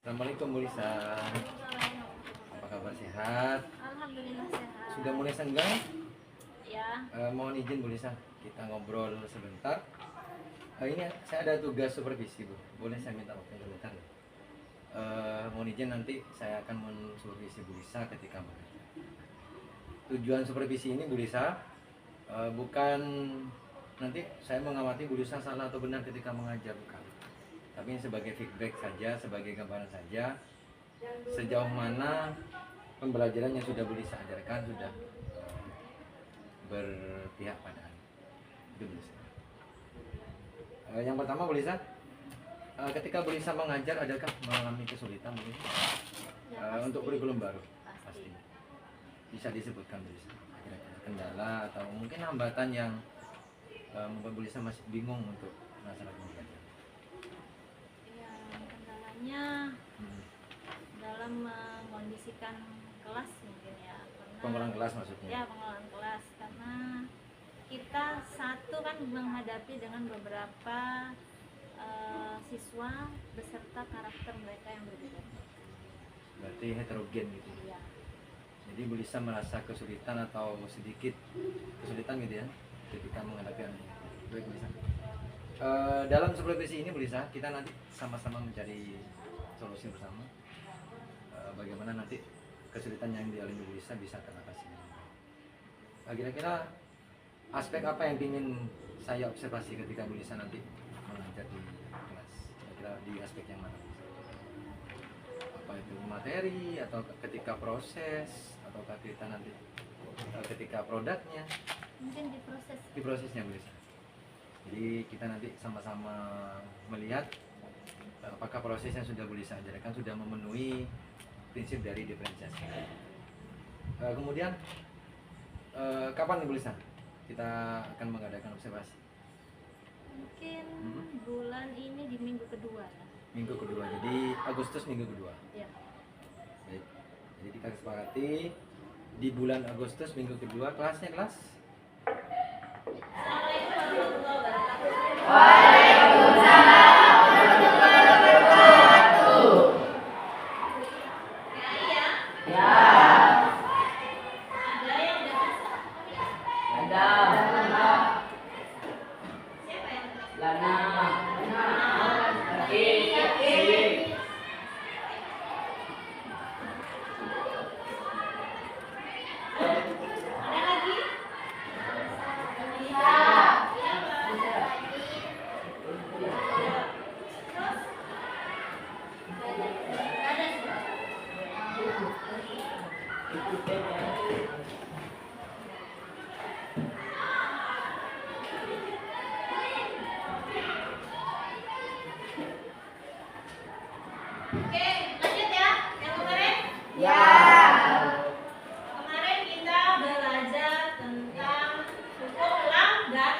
Assalamualaikum Bu Lisa. Apa kabar, sehat? Alhamdulillah sehat. Sudah mulai senggang? Ya. Mohon izin Bu Lisa, kita ngobrol sebentar. Ini saya ada tugas supervisi Bu. Boleh saya minta waktu sebentar? Mohon izin, nanti saya akan mensupervisi Bu Lisa ketika mengajar. Tujuan supervisi ini Bu Lisa bukan nanti saya mengamati Bu Lisa salah atau benar ketika mengajar, bukan. Tapi ini sebagai feedback saja, sebagai gambaran saja sejauh mana pembelajaran yang sudah Bu Lisa ajarkan sudah berpihak pada anak. Itu Bu Lisa. Yang pertama Bu Lisa, ketika Bu Lisa mengajar adakah mengalami kesulitan Bu Lisa? Untuk kurikulum baru? Pasti. Bisa disebutkan Bu Lisa kira-kira kendala atau mungkin hambatan yang membuat Bu Lisa masih bingung untuk melaksanakan pembelajaran? Kendalanya dalam mengondisikan kelas mungkin ya, Pengelolaan kelas maksudnya? Ya, pengelolaan kelas, karena kita satu kan menghadapi dengan beberapa siswa beserta karakter mereka yang berbeda. Berarti heterogen gitu ya. Jadi Bu Lisa merasa kesulitan atau sedikit kesulitan gitu ya ketika menghadapi anak. Baik Bu Lisa. Dalam supervisi ini Bu Lisa, kita nanti sama-sama mencari solusi bersama. Bagaimana nanti kesulitan yang dialami Bu Lisa bisa teratasi. Kira-kira aspek apa yang ingin saya observasi ketika Bu Lisa nanti mengajar di kelas? Kira-kira di aspek yang mana? Apa itu materi atau ketika proses atau kita nanti ketika produknya? Mungkin di proses. Di prosesnya Bu Lisa. Jadi kita nanti sama-sama melihat apakah proses yang sudah Bu Lisa ajarkan sudah memenuhi prinsip dari diferensiasi. Kemudian kapan Bu Lisa kita akan mengadakan observasi? Mungkin bulan ini di minggu kedua ya. Minggu kedua, jadi Agustus minggu kedua. Ya. Baik. Jadi kita sepakati di bulan Agustus minggu kedua. Kelasnya kelas? Oke, lanjut ya. Yang kemarin? Ya. Kemarin kita belajar tentang hukum lam dan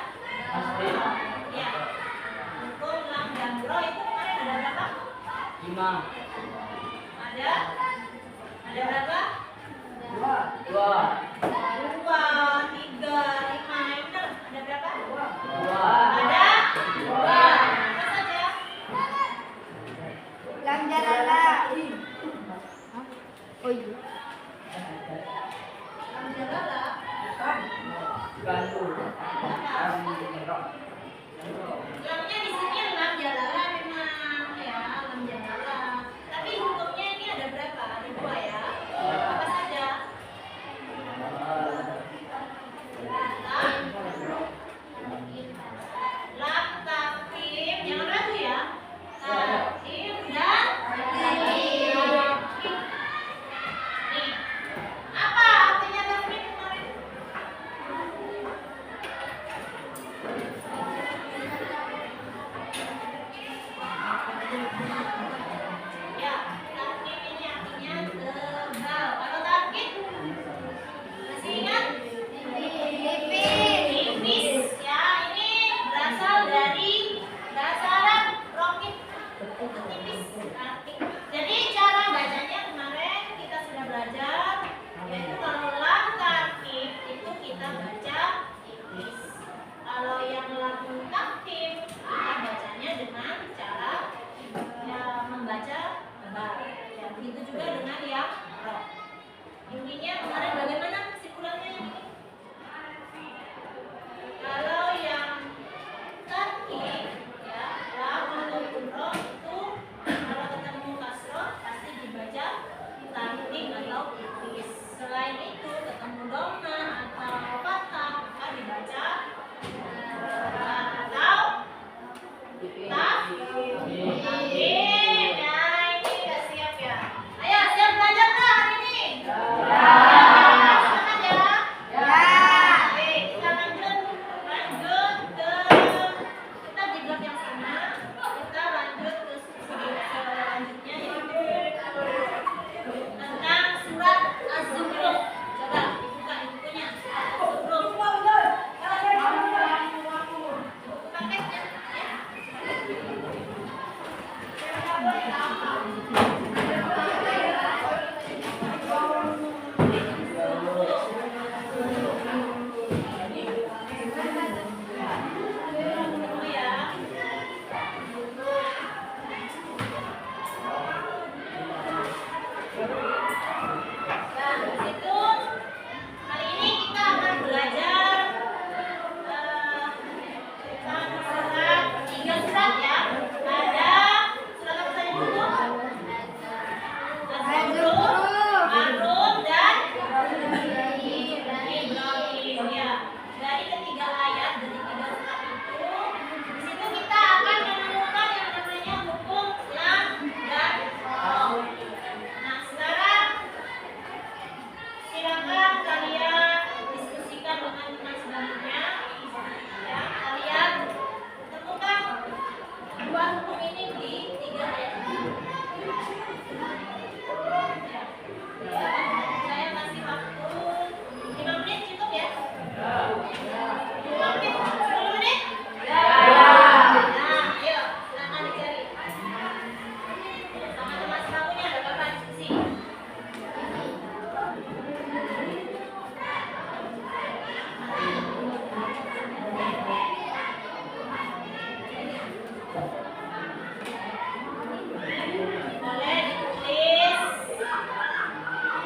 ya. Hukum lam dan bro itu kemarin ada berapa? 5. Ada berapa? 2. 2, 3, 5. Yang benar ada berapa? 2. Ada 2. Apa saja? Lam jalala. Oh iya. Lam jalala. Lamnya di sini lam jalala memang ya, lam jalala. Tapi hukumnya ini ada berapa? Ada 2 ya. Apa saja? Lam takdim, jangan ragu ya. Takdim dan takdim. Nih, apa artinya takdim kemarin? Begitu juga dengan yang ro. Intinya kemarin bagaimana kesimpulannya ini? Kalau yang tarkib ya lam ataupun ro itu kalau ketemu kasroh pasti dibaca tarkib atau ikhtis. Selain itu ketemu doma atau fathah maka dibaca atau takdim. Nah ini udah siap ya. Ayo siap belajar nggak hari ini? Semangat ya. Oke, kita lanjut ke kita di blok yang sama. Kita lanjut ke selanjutnya yaitu tentang surat Az-Zukhruf. Coba dibuka bukunya. Az-Zukhruf. Buka teksnya ya. Dulu ya. Nah, di situ kali ini kita akan belajar surat, 3 surat ya. Ada surat apa tadi dulu? Az-Zukhruf, Ar-Rum dan Ibrahim ya. Dari ketiga ayat dari 3 surat itu, di situ kita akan menemukan yang namanya hukum lam dan ro. Nah, sekarang silakan kalian diskusikan dengan teman sebelumnya. Ya, kalian temukan dua hukum ini di 3 ayat ini. Ya, saya kasih waktu 5 menit cukup ya? Oke, 10 menit? Nah, ayo silakan dicari. Sama teman sebelumnya ada bapak diskusi. Boleh ditulis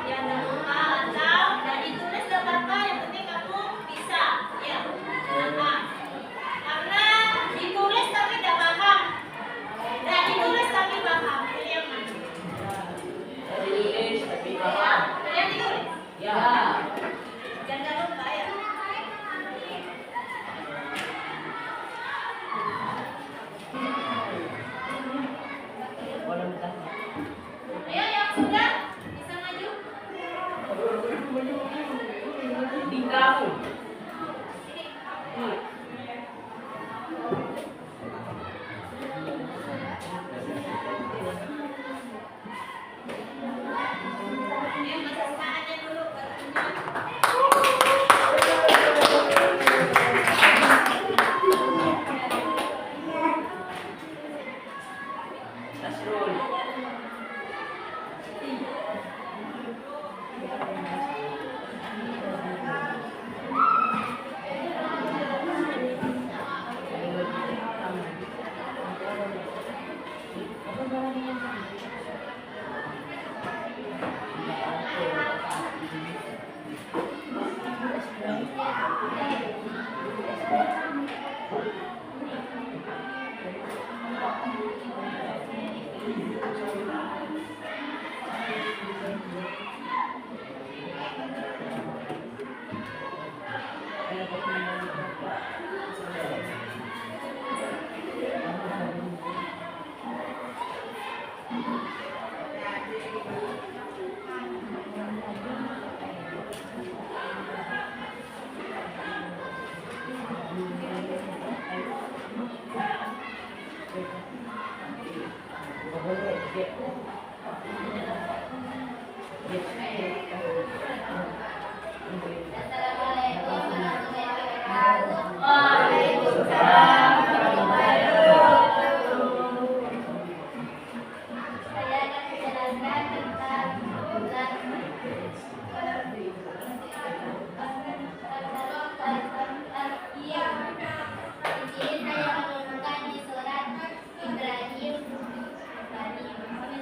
di ada muka atau dan ditulis gak apa-apa, yang penting kamu bisa ya. Nah, karena ditulis tapi gak paham dan ditulis tapi paham, pilih yang mana? Yang ditulis? Jangan lupa ya. Ayo yang sudah bisa maju. Ayo kasih semangatnya dulu buat teman.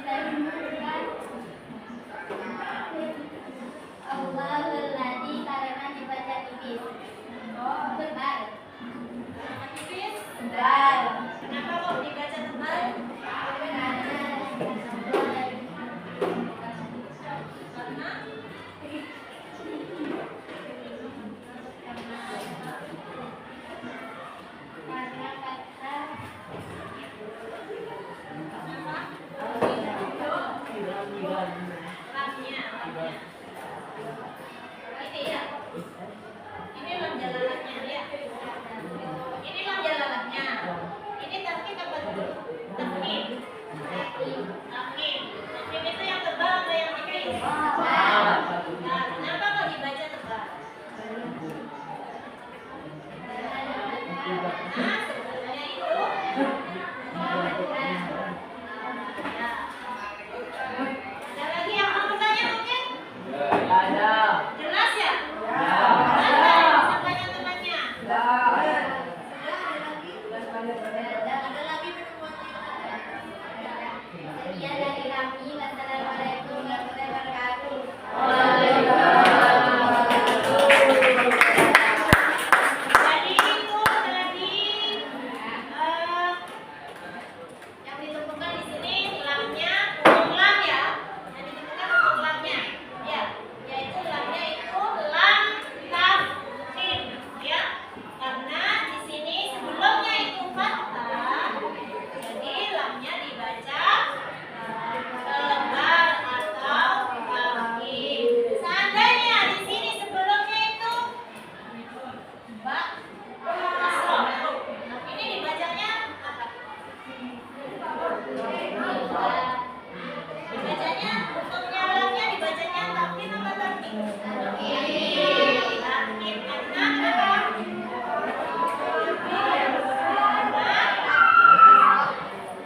Ibrahim. dari kami. Wassalamualaikum warahmatullahi wabarakatuh. Jadi itu tadi yang ditentukan di sini lamnya untuk lam ya. Yang ditentukan untuk lamnya, ya, yaitu lamnya itu lam tafkhim, ya. Karena di sini sebelumnya itu fathah, jadi lamnya dibaca tebal atau tafkhim. Seandainya di sini sebelumnya itu ba kasroh, ini dibacanya apa? Dibacanya untuk lamnya dibacanya tafkhim apa tafkhim? Tafkhim karena apa?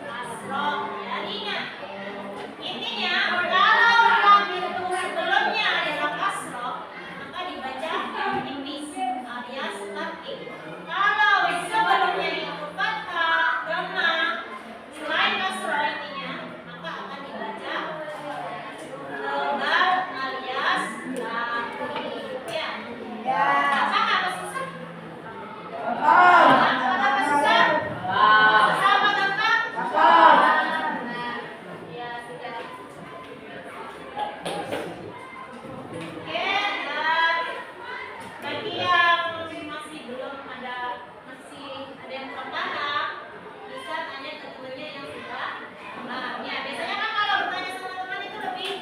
Kasroh. Ya, ingat. Intinya kalau lam itu sebelumnya adalah kasroh, maka dibaca tipis alias tafkhim. Kalau sebelumnya itu fathah, dhamma, selain kasroh intinya, maka akan dibaca tebal alias tafkhim. Ya. Gampang apa susah? Gampang apa susah? Susah apa gampang? Ya, sudah. Oke, dan bagi yang masih belum ada, masih ada yang belum paham, bisa tanya ke temannya yang sudah paham. Ya, biasanya kan kalau bertanya sama teman itu lebih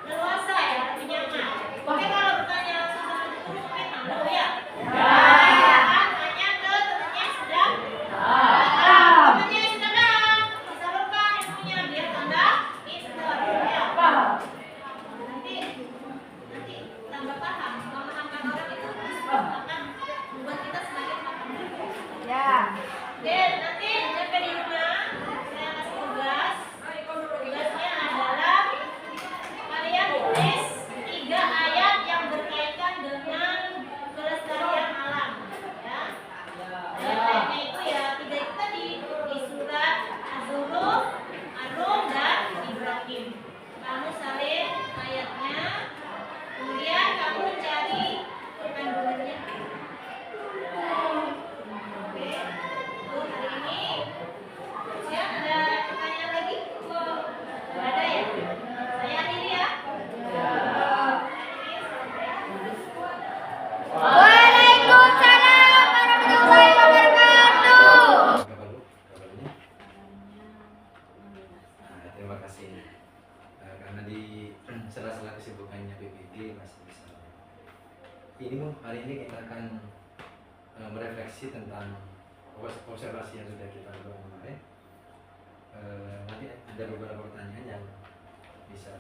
leluasa ya, lebih nyaman. Oke, kalau bertanya langsung sama guru mungkin malu ya. Kan tanya ke temannya yang sudah paham. Temannya yang sudah paham, disalurkan ilmunya biar tambah pintar. Ya. Nanti tambah paham. Memahamkan orang itu akan membuat kita semakin paham. Ya. Oke, nanti sampai di rumah saya kasih tugas. Tugasnya adalah kalian tulis 3 ayat yang berkaitan dengan kelestarian alam. Ya. Ayat-ayatnya itu ya 3 itu tadi di surat Az-Zukhruf, Ar-Rum, dan Ibrahim. Kamu salin ayatnya, kemudian kamu cari kandungannya. Oke, untuk hari ini ya, ada pertanyaan lagi? Nggak ada ya? Saya akhiri ya. Waalaikumsalam warahmatullahi wabarakatuh. Kabarnya? Nah, terima kasih. Karena di sela-sela kesibukannya PBG masih bisa. Ini hari ini kita akan merefleksi tentang observasi yang sudah kita lakukan kemarin. Nanti ada beberapa pertanyaan yang bisa.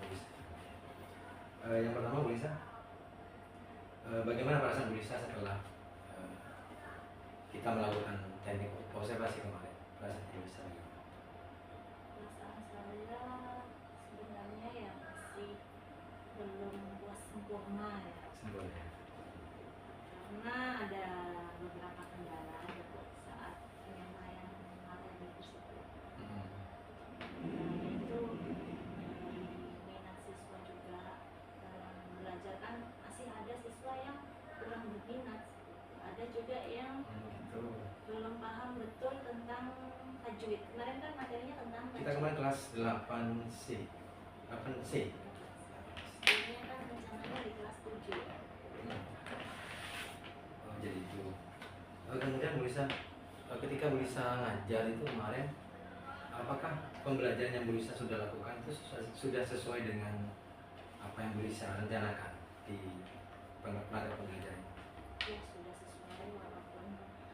Yang pertama, Bu Lisa, bagaimana perasaan Bu Lisa setelah kita melakukan teknik observasi kemarin? Perasaan Bu Lisa bagaimana? Perasaan saya sebenarnya ya masih belum puas sempurna ya, Sempurna. karena ada beberapa kendala saat penyampaian materi tersebut. Itu minat siswa juga dalam belajar, kan masih ada siswa yang kurang berminat, ada juga yang Gitu. belum paham betul tentang tajwid. Kemarin kan materinya tentang Kita tajwid. kemarin kelas 8C. 8C. Ini kan rencananya di kelas 7 ya. Oh, jadi itu. Kemudian Bu Lisa, ketika Bu Lisa ngajar itu kemarin, apakah pembelajaran yang Bu Lisa sudah lakukan itu sudah sesuai dengan apa yang Bu Lisa rencanakan di materi pembelajaran? Ya sudah sesuai, walaupun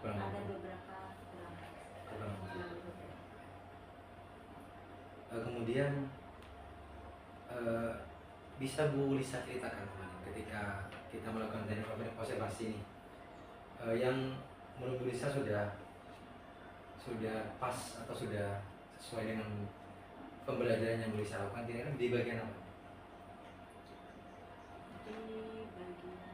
Kurang ada lebih. beberapa kekurangan. Kurang lebih. Kemudian bisa Bu Lisa ceritakan kemarin ketika kita melakukan teknik observasi ini, yang menurut Bu Lisa sudah pas atau sudah sesuai dengan pembelajaran yang Bu Lisa lakukan, kira-kira di bagian apa? Di bagian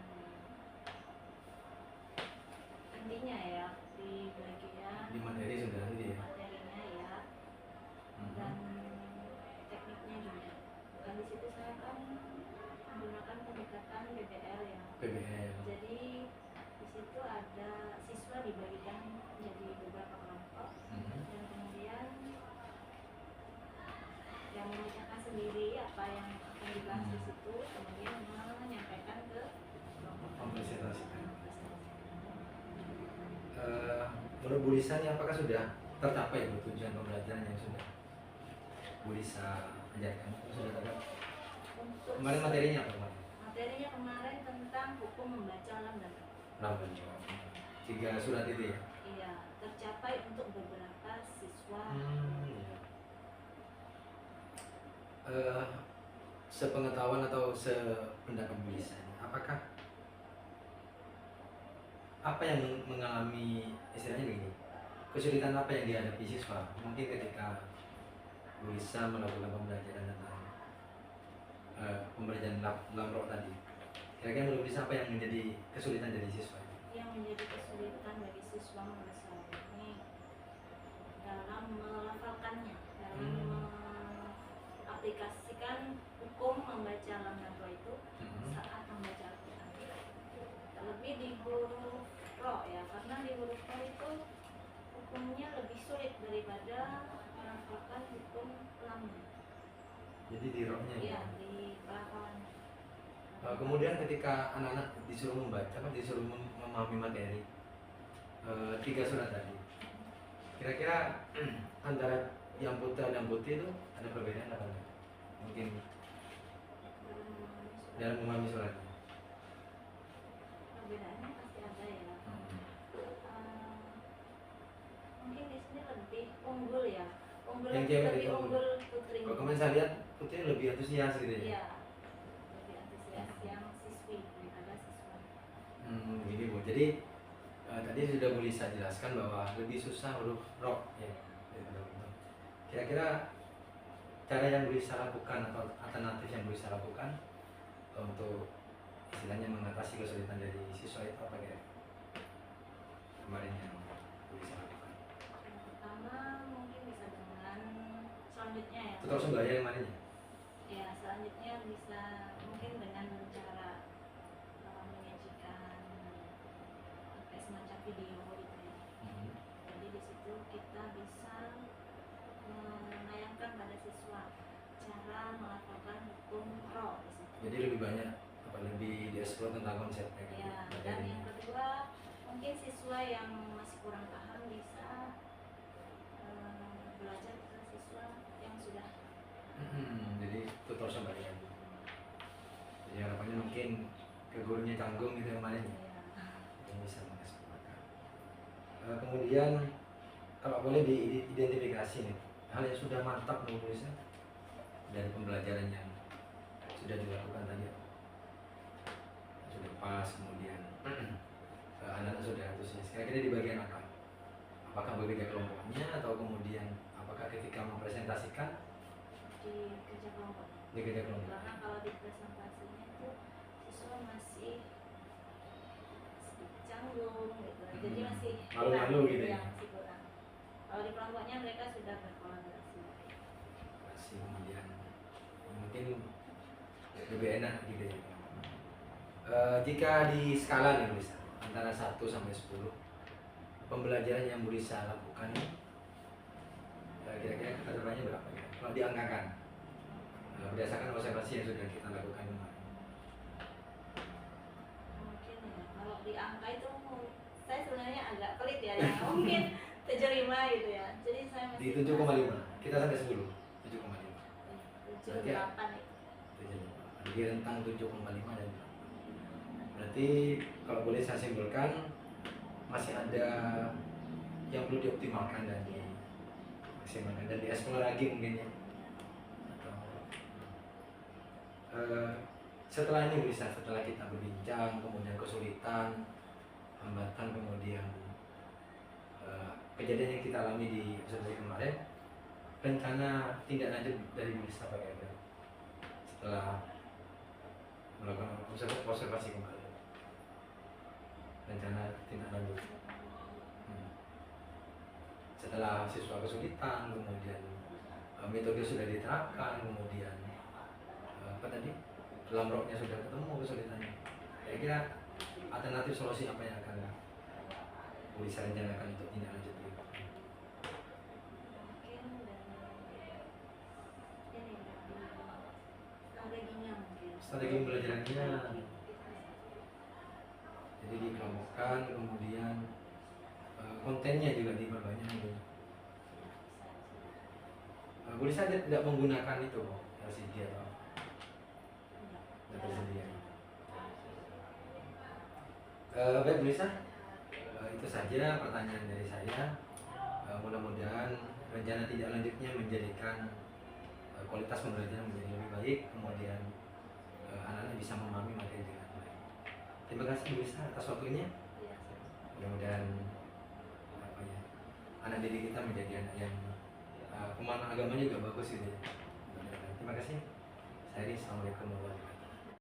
intinya ya, di bagian Di materi sudah ini ya. materinya ya, Mhm. dan tekniknya juga PBL. Jadi di situ ada siswa dibagikan menjadi beberapa kelompok dan kemudian yang memecahkan sendiri apa yang akan dibahas di situ, kemudian menyampaikan ke kelompok. Mempresentasikan. Menurut Bu Lisa ini apakah sudah tercapai tujuan pembelajaran yang sudah Bu Lisa ajarkan? Sudah tercapai? Untuk Kemarin materinya apa kemarin? materinya kemarin tentang hukum membaca alam dan Lapan. 3 surat itu ya? iya, tercapai untuk beberapa siswa. Iya. Sepengetahuan atau sependapat Bu Lisa, apakah apa yang mengalami istilahnya begini, kesulitan apa yang dihadapi siswa mungkin ketika Bu Lisa melakukan pembelajaran tentang pembelajaran lamrok tadi, kira-kira menurut Lisa apa yang menjadi kesulitan dari siswa? Yang menjadi kesulitan bagi siswa menurut saya ini dalam melafalkannya, dalam mengaplikasikan hukum membaca alam dan roh itu saat membaca Al-Quran. Terlebih di huruf roh ya, karena di huruf roh itu hukumnya lebih sulit daripada melafalkan hukum lamnya. Jadi di rohnya Iya, ya. di pelafalannya. Kemudian ketika anak-anak disuruh membaca, disuruh memahami materi 3 surat tadi, kira-kira antara yang putih dan putih itu ada perbedaan apa enggak? Mungkin dalam memahami suratnya. Perbedaannya pasti ada ya. Mungkin di sini lebih unggul ya. Yang cewek Lebih itu unggul putri. Kalau kemarin saya lihat putih lebih antusias gitu ya. Iya. Lebih antusias yang siswi daripada siswa. Gini Bu, jadi tadi sudah Bu Lisa jelaskan bahwa lebih susah huruf roh ya. Kira-kira cara yang Bu Lisa lakukan atau alternatif yang Bu Lisa lakukan untuk istilahnya mengatasi kesulitan dari siswa itu apa kira? Kemarin yang Bu Lisa lakukan. Yang pertama mungkin bisa dengan selanjutnya ya. Tutor Sembaya yang mana? Ya, selanjutnya bisa mungkin dengan cara menyajikan kayak semacam video gitu ya. Jadi di situ kita bisa menayangkan pada siswa cara melafalkan hukum roh di situ. Jadi lebih banyak apa lebih dieksplor tentang konsepnya kan? Ya, dan yang kedua mungkin siswa yang masih kurang paham bisa belajar ke siswa yang sudah Jadi tutor Sembaya. Jadi harapannya mungkin ke gurunya canggung gitu yang mana yang bisa mengeksplorkan. Kemudian kalau boleh diidentifikasi nih hal yang sudah mantap menurut saya dari pembelajaran yang sudah dilakukan tadi apa? Sudah pas, kemudian anak-anak sudah antusias. Kira-kira di bagian apa? Apakah berbeda kelompoknya atau kemudian apakah ketika mempresentasikan di kerja kelompok. di kerja kelompok? Karena kalau di presentasinya itu siswa masih canggung gitu, jadi masih Malu-malu gitu ya? masih kurang. Kalau di kelompoknya mereka sudah berkolaborasi. Masih kemudian mungkin lebih enak gitu ya. Jika di skala nih Bu Lisa, antara 1 sampai 10 pembelajaran yang Bu Lisa lakukan kira-kira keterapaiannya berapa ya? Kalau diangkakan berdasarkan observasi yang sudah kita lakukan kemarin. Mungkin ya, kalau di angka itu saya sebenarnya agak pelit ya, ya mungkin 75 gitu ya. Jadi saya masih Di 7,5 kita sampai 10 7,5 78 itu. di rentang 7,5 dan 8. Berarti kalau boleh saya simpulkan masih ada yang perlu dioptimalkan dan dimaksimalkan dan dieksplor lagi mungkin ya. Setelah ini bisa setelah kita berbincang kemudian kesulitan hambatan kemudian kejadian yang kita alami di observasi kemarin, rencana tindak lanjut dari Bu Lisa apa kira-kira setelah melakukan observasi kemarin, rencana tindak lanjut setelah siswa kesulitan kemudian metode sudah diterapkan kemudian apa tadi lamroknya sudah ketemu kesulitannya, Kira-kira alternatif solusi apa yang akan Bu Lisa rencanakan untuk tindak lanjut berikutnya? Mungkin dari ini strateginya mungkin. Strategi pembelajarannya, jadi dikelompokkan, kemudian kontennya juga diperbanyak gitu. Bu Lisa tidak menggunakan itu LCD atau tidak tersedia. Baik Bu Lisa, itu saja pertanyaan dari saya. Mudah-mudahan rencana tidak lanjutnya menjadikan kualitas pembelajaran menjadi lebih baik, kemudian anak-anak bisa memahami materi dengan baik. Terima kasih Bu Lisa atas waktunya. Mudah-mudahan apa ya, anak didik kita menjadi anak yang pemahaman agamanya juga bagus gitu ya. Terima kasih. Saya Assalamualaikum warahmatullahi wabarakatuh.